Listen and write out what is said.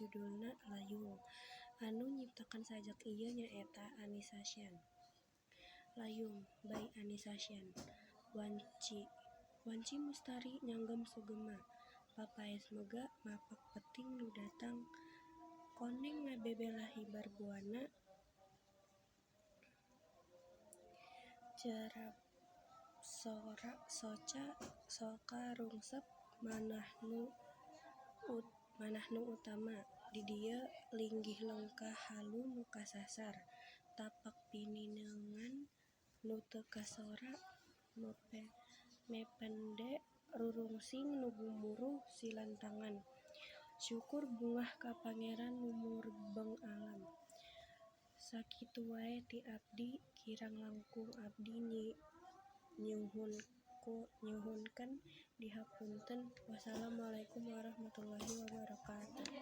judulna Layung. Anu nyiptakan sajak ieu nyaeta Annisa Shyan. Layung by Annisa Shyan. Wanci mustari nyanggem sugema. Papaes mega mapak peting nu datang. Koneng ngabebelahi barbuana. Jerap soca rungsep manah nu utama. Di dieu linggih lengkah halu nu kasasar. Tapak pinineungan nu teu kasora. Mepende rurungsing nu gumuruh silantangan. Syukur bungah ka Pangeran nu murbeng alam. Sakitu wae ti abdi kirang langkung abdi nyuhunkeun dihapunten. Wassalamualaikum warahmatullahi wabarakatuh.